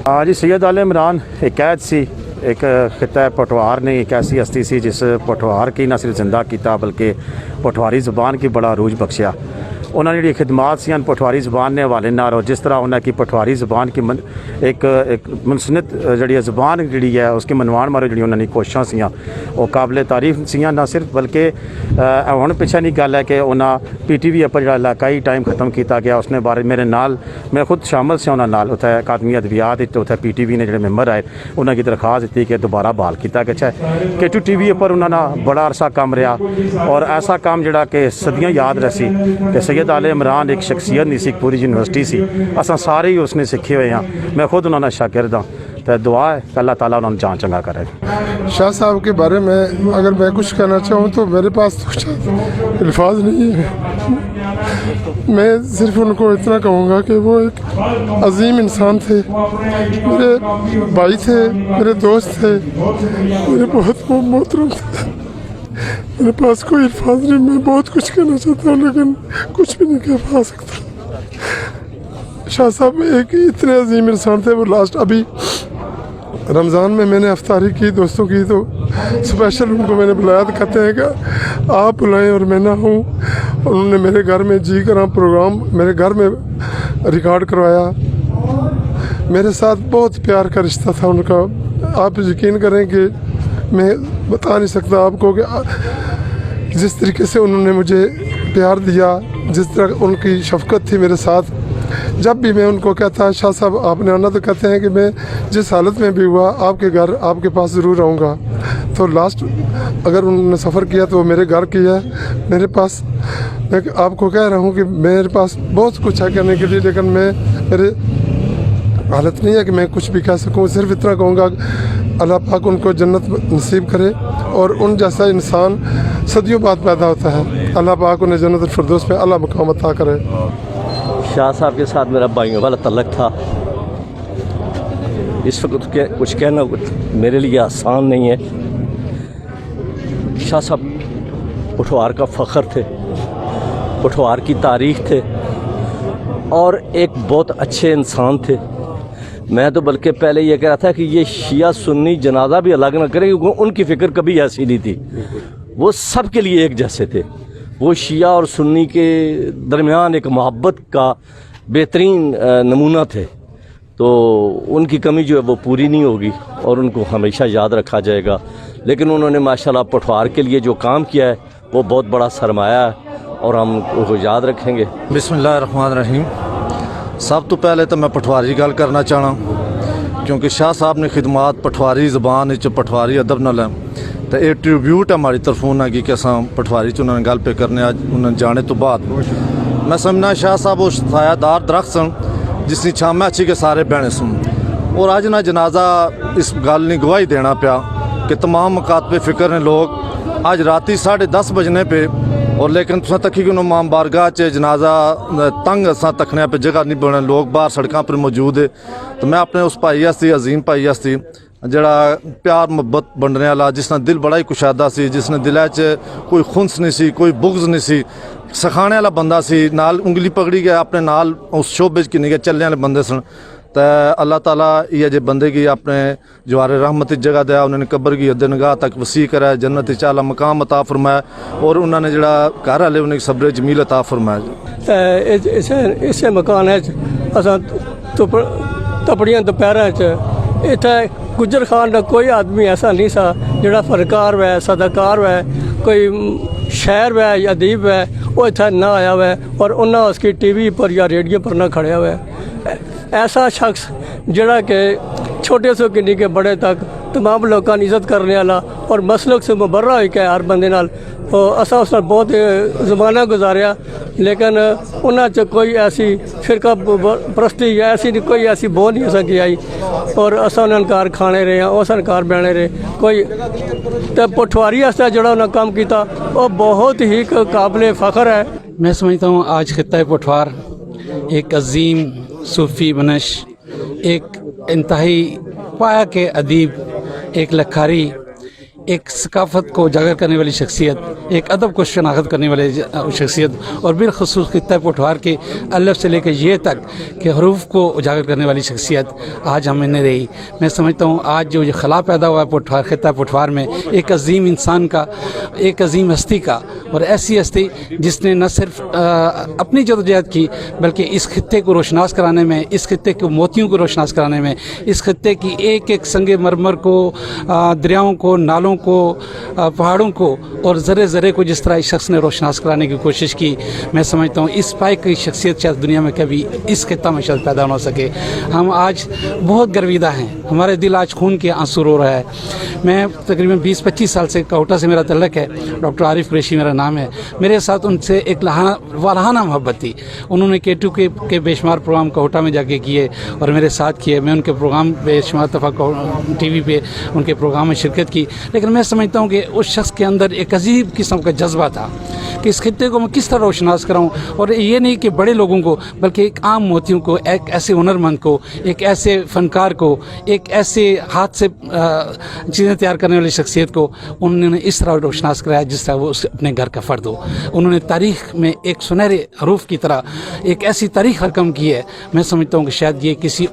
जी सैयद आल इमरान एक कैद सी, एक खिता पटवार ने एक ऐसी हस्ती सी जिस पटवार की न सिर्फ जिंदा किया बल्कि पटवारी ज़बान की बड़ा अरूज बख्शिया। उन्होंने जी खिदमात सी पटवारी ज़बान ने हवाले नाल, और जिस तरह उन्हें पटवारी ज़बान की एक मुनसनत जी ज़बान जी है उसकी मनवाण मारो जी उन्होंने कोशिशां सी वो काबिल तारीफ सी, ना सिर्फ बल्कि हुण पिछे नहीं गल है कि उन्हें PTV पर जो इलाकाई टाइम खत्म किया गया उसने बारे मेरे नाल मैं खुद शामिल से उन्होंने उत्थे अकादमी अदबियात उत्थे PTV ने जो मेंबर आए उन्होंने दरखास्त दी कि दोबारा बहाल किया गया है। KTV पर उन्होंने बड़ा अरसा काम रहा और ऐसा काम जोड़ा कि सदियाँ याद रसी कि सैयद आल इमरान एक शख्सियत नहीं सी, एक पूरी यूनिवर्सिटी सी, असां सारे ही उसने सीखे हुए हैं। मैं खुद उन्होंने शागिर्द हाँ, तो दुआ है कि अल्लाह ताला उन्होंने जान चंगा करे। शाह साहब के बारे में अगर मैं कुछ कहना चाहूँ तो मेरे पास तो अल्फाज नहीं है। मैं सिर्फ उनको इतना कहूँगा कि वो एक अजीम इंसान थे, मेरे भाई थे, मेरे दोस्त थे, मेरे बहुत मोहतरम थे। मेरे पास कोई अल्फाज नहीं, मैं बहुत कुछ कहना चाहता हूँ लेकिन कुछ भी नहीं कह पा सकता। शाह साहब एक इतने अजीम इंसान थे। वो लास्ट अभी रमज़ान में मैंने अफ्तारी की दोस्तों की, तो स्पेशल उनको मैंने बुलाया, तो कहते हैं कि आप बुलाएं और मैं ना हूँ। उन्होंने मेरे घर में जी करा प्रोग्राम मेरे घर में रिकॉर्ड करवाया। मेरे साथ बहुत प्यार का रिश्ता था उनका। आप यकीन करें कि मैं बता नहीं सकता आपको कि जिस तरीके से उन्होंने मुझे प्यार दिया, जिस तरह उनकी शफकत थी मेरे साथ। जब भी मैं उनको कहता शाह साहब आपने आना, तो कहते हैं कि मैं जिस हालत में भी हुआ आपके घर आपके पास ज़रूर आऊँगा। तो लास्ट अगर उन्होंने सफ़र किया तो वो मेरे घर किया है। मेरे पास मैं आपको कह रहा हूँ कि मेरे पास बहुत कुछ है कहने के लिए, लेकिन मेरे हालत नहीं है कि मैं कुछ भी कह सकूँ। सिर्फ इतना कहूँगा अल्लाह पाक उनको जन्नत नसीब करे, और उन जैसा इंसान सदियों बाद पैदा होता है। अल्लाह पाक उन्हें जन्नत फिरदौस में अल्लाह मकाम अता करे। शाह साहब के साथ मेरा भाइयों वाला तल्लक था। इस वक्त कुछ कहना मेरे लिए आसान नहीं है। शाह साहब पटवार का फ़ख्र थे, पटवार की तारीख़ थे और एक बहुत अच्छे इंसान थे। मैं तो बल्कि पहले ये कह रहा था कि ये शिया सुन्नी जनाजा भी अलग ना करें, क्योंकि उनकी फ़िक्र कभी ऐसी नहीं थी। वो सब के लिए एक जैसे थे। वो शिया और सुन्नी के दरमियान एक मोहब्बत का बेहतरीन नमूना थे। तो उनकी कमी जो है वो पूरी नहीं होगी और उनको हमेशा याद रखा जाएगा। लेकिन उन्होंने माशाल्लाह पटवार के लिए जो काम किया है वो बहुत बड़ा सरमाया है और हम उसको याद रखेंगे। बिस्मिल्लाहिर्रहमानिर्रहीम। सब तो पहले तो मैं पटवारी गल करना चाहना, क्योंकि शाह साहब ने खिदमात पटवारी ज़बान पटवारी अदब नाल है, तो ये ट्रिब्यूट है हमारी तरफों ना कि अस पटवारी च उन्होंने गल पे करने। अज उन्होंने जाने तो बाद मैं समझना शाह साहब वो सायादार दरख्त सन जिसकी छामा अच्छी के सारे बहने सन। और अज ना जनाजा इस गल ने गवाही देना पाया कि तमाम मकातबे फ़िक्र ने लोग अज राती 10:30 बजने पे, और लेकिन तुसा तकी कि माम बारगाह च जनाजा तंग असा तकने पे जगह नहीं बने, लोग बाहर सड़कों पर मौजूद है। तो मैं अपने उस भाई हस्ती अजीम भाई हस्ती जड़ा प्यार मुहब्बत बनने वाला, जिसने दिल बड़ा ही कुशादा सी, जिसने दिल च कोई खुंस नहीं सी, कोई बुग्ज नहीं सी, सिखाने वाला बंदा सी, नाल उंगली पकड़ी गया अपने नाल उस शोबे कि नहीं गया चलने वाले बंदे सन। तो अल्लाह ताला ये जे बंदे की अपने जवारे रहमत जगह दिया, उन्होंने कब्र की हद निगाह तक वसी करा, जन्नत चाला मकाम अता फरमाया, और उन्होंने जड़ा घर वाले उन्हें सब्र जमील अता फरमाया। इसे मकान है असा तपड़ियां दोपहर इतने गुजर खान का कोई आदमी ऐसा नहीं सा जोड़ा फनकार वै सदाकार वै कोई शायर वै या अदीब वै वो इतना ना आया हुआ और उन्हें उसकी TV पर या रेडियो पर ना खड़िया हुआ। ऐसा शख्स जोड़ा कि छोटे से किन्नी के बड़े तक तमाम लोगों की इज्जत करने वाला और मसलक से मुबर्रा हो गया हर बंदे नाल। तो असा उस बहुत ज़माना गुजारिया, लेकिन उन्होंने कोई ऐसी फिरका परस्ती या ऐसी कोई ऐसी बोह नहीं असा की आई, और असा उन्हें इनकार खाने रहे उस इनकार बहने रहे कोई। तो पटवारी वास्ते जोड़ा उन्हें काम किया वो बहुत ही काबिल फ़ख्र है। मैं समझता हूँ आज खित्ता पटवार एक अजीम सूफ़ी बनश, एक इंतहाई पाया के अदीब, एक लखारी, एक सकाफत को उजागर करने वाली शख्सियत, एक अदब को शनाख्त करने वाली शख्सियत, और बिलखसूस खित्ता पोठवार के अल्फ से लेकर ये तक कि हरूफ को उजागर करने वाली शख्सियत आज हमें नहीं रही। मैं समझता हूँ आज जो ये खला पैदा हुआ है पोठवार, खित्ता पोठवार में, एक अजीम इंसान का, एक अजीम हस्ती का, और ऐसी हस्ती जिसने न सिर्फ अपनी जदोजहद की बल्कि इस खित्ते को रोशनास कराने में, इस खित्ते के मोतियों को रोशनास कराने में, इस खित्ते की एक एक संगे मरमर को, दरियाओं को, नालों को, पहाड़ों को और ज़रे ज़रे को जिस तरह इस शख्स ने रोशनास कराने की कोशिश की, मैं समझता हूँ इस पाइक की शख्सियत शायद दुनिया में कभी इस खित्ता में शायद पैदा ना हो सके। हम आज बहुत गर्विदा हैं, हमारे दिल आज खून के आंसू रो रहा है। मैं तकरीबन 20-25 साल से कोटा से मेरा तल्लक है, डॉक्टर आरिफ कुरैशी मेरा नाम है। मेरे साथ उनसे एक वाराना मोहब्बत थी। उन्होंने K2 के बेशुमार प्रोग्राम कोटा में जाके किए और मेरे साथ किए। मैं उनके प्रोग्राम बेशुमार दफ़ा टीवी पे उनके प्रोग्राम में शिरकत की। लेकिन मैं समझता हूँ कि उस शख्स के अंदर एक अजीब किस्म का जज्बा था कि इस खित्ते को मैं किस तरह रोशनास कराऊँ, और ये नहीं कि बड़े लोगों को बल्कि एक आम मोतियों को, एक ऐसे हुनरमंद को, एक ऐसे फनकार को, एक ऐसे हाथ से चीज़ें तैयार करने वाली शख्सियत को उन्होंने इस तरह रोशनास कराया जिस तरह वो अपने घर का फ़र्द हो। उन्होंने तारीख़ में एक सुनहरे हरूफ की तरह एक ऐसी तारीख़ रकम की है। मैं समझता हूँ कि शायद ये किसी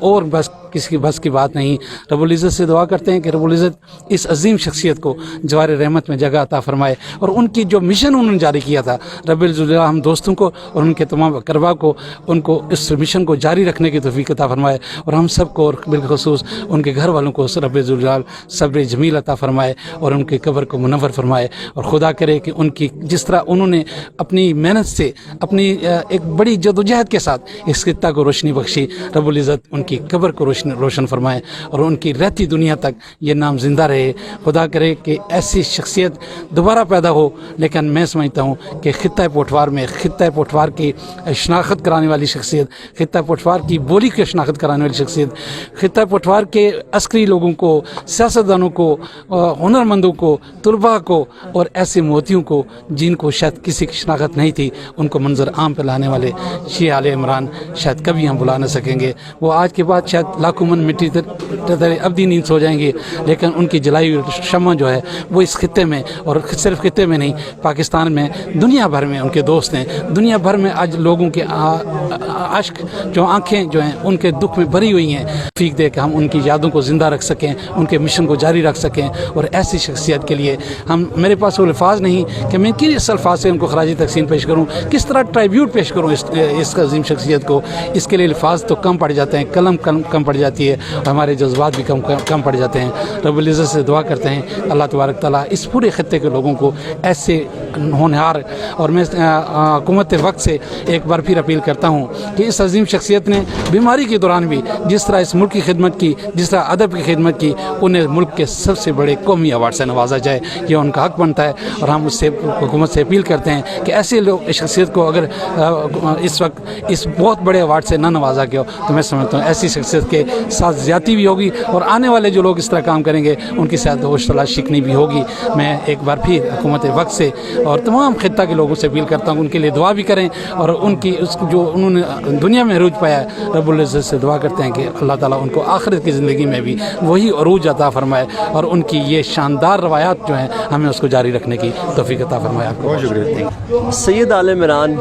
की बस की बात नहीं। रब्बुल इज़्ज़त से दुआ करते हैं कि रब्बुल इज़्ज़त इस अजीम शख्सियत को जवार रहमत में जगह अता फरमाए, और उनकी जो मिशन उन्होंने जारी किया था, रब्बुल इज़्ज़त हम दोस्तों को और उनके तमाम अकरबा को, उनको इस मिशन को जारी रखने की तौफीक अता फरमाए, और हम सब को और बिलखसूस उनके घर वालों को रब्बुल इज़्ज़त सब्र जमील अता फरमाए और उनके कब्र को मुनव्वर फरमाए। और खुदा करे कि उनकी जिस तरह उन्होंने अपनी मेहनत से, अपनी एक बड़ी जदोजहद के साथ इस खित्ता को रोशनी बख्शी, रब्बुल इज़्ज़त उनकी कब्र को रोशन फरमाए और उनकी रहती दुनिया तक ये नाम जिंदा रहे। खुदा करे कि ऐसी शख्सियत दोबारा पैदा हो। लेकिन मैं समझता हूँ कि खित्ता पोठवार में, खित्ता पोठवार की शनाख्त कराने वाली शख्सियत, खित्ता पोठवार की बोली की शनाख्त कराने वाली शख्सियत, खित्ता पोठवार के अस्करी लोगों को, सियासतदानों को, हुनरमंदों को, तुलबा को और ऐसे मोतियों को जिनको शायद किसी की शनाख्त नहीं थी, उनको मंजर आम पर लाने वाले शिया आले इमरान शायद कभी हम बुला न सकेंगे। वो आज के बाद शायद लाखों मन मिट्टी तरह अब्दी नींद सो जाएंगे, लेकिन उनकी जलाई हुई शम्मा जो है वो इस खित्ते में, और सिर्फ खित्ते में नहीं, पाकिस्तान में, दुनिया भर में उनके दोस्त हैं। दुनिया भर में आज लोगों के आश्क जो आंखें जो हैं उनके दुख में भरी हुई हैं। फीक दे कि हम उनकी यादों को ज़िंदा रख सकें, उनके मिशन को जारी रख सकें, और ऐसी शख्सियत के लिए हम, मेरे पास वो अल्फाज नहीं कि मैं किस अल्फाज से उनको खराजी तकसीम पेश करूँ, किस तरह ट्राइब्यूट पेश करूँ इस अजीम शख्सियत को। इसके लिए अल्फाज तो कम पड़ जाते हैं, कलम कम पड़ जाती है, हमारे जज्बात भी कम पड़ जाते हैं। रब्बुल इज़्ज़त से दुआ करते हैं अल्लाह तबारक तआला इस पूरे खित्ते के लोगों को ऐसे होनहार, और मैं हुकूमत वक्त से एक बार फिर अपील करता हूँ कि इस अजीम शख्सियत ने बीमारी के दौरान भी जिस तरह इस मुल्क की खिदमत की, जिस तरह अदब की खिदमत की, उन्हें मुल्क के सबसे बड़े कौमी अवार्ड से नवाजा जाए। ये उनका हक बनता है, और हम उससे हुकूमत से अपील करते हैं कि ऐसे लोग, शख्सियत को अगर इस वक्त इस बहुत बड़े अवार्ड से न नवाजा गया तो मैं समझता हूँ ऐसी शख्सियत के साथ ज़्यादती भी होगी, और आने वाले जो लोग इस तरह काम करेंगे उनके साथ होश तलाश शिकनी भी होगी। मैं एक बार फिर हुकूमत वक्त से और तमाम खित्ता के लोगों से अपील करता हूँ उनके लिए दुआ भी करें, और उनकी जो उन्होंने दुनिया में अरूज पाया है, रब्बुल इज़्ज़त से दुआ करते हैं कि अल्लाह ताला उनको आखिरत की ज़िंदगी में भी वही अरूज अता फरमाए, और उनकी ये शानदार रवायात जो हैं हमें उसको जारी रखने की तौफीक अता फरमाए। आपको बहुत शुक्रिया। सैयद आले इमरान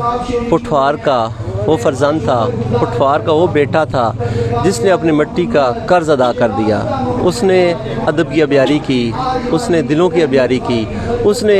पोठवार का वो फर्जंद था, पोठवार का वो बेटा था जिसने अपनी मिट्टी का कर्ज अदा कर दिया। उसने अदब की अबियारी की, उसने दिलों की अबियारी की, उसने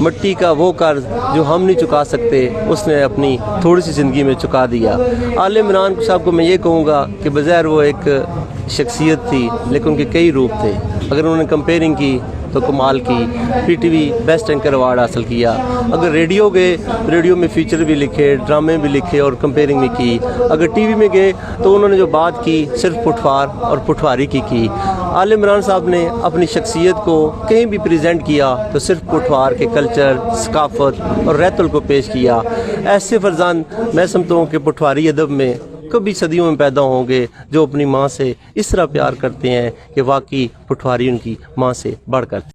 मिट्टी का वो कर्ज जो हम नहीं चुका सकते उसने अपनी थोड़ी सी ज़िंदगी में चुका दिया। आले इमरान साहब को मैं ये कहूँगा कि बज़ाहिर वो एक शख्सियत थी, लेकिन उनके कई रूप थे। अगर उन्होंने कंपेयरिंग की तो कमाल की, पीटीवी बेस्ट एंकर अवार्ड हासिल किया। अगर रेडियो गए तो रेडियो में फीचर भी लिखे, ड्रामे भी लिखे और कंपेयरिंग भी की। अगर टीवी में गए तो उन्होंने जो बात की सिर्फ पुठवार और पुठवारी की। आले इमरान साहब ने अपनी शख्सियत को कहीं भी प्रेजेंट किया तो सिर्फ पुठवार के कल्चर, सकाफत और रहतुल को पेश किया। ऐसे फर्जंद मैं समझता हूँ कि पुठवारी अदब में कभी सदियों में पैदा होंगे जो अपनी माँ से इस तरह प्यार करते हैं कि वाकई पुठवारी उनकी माँ से बढ़कर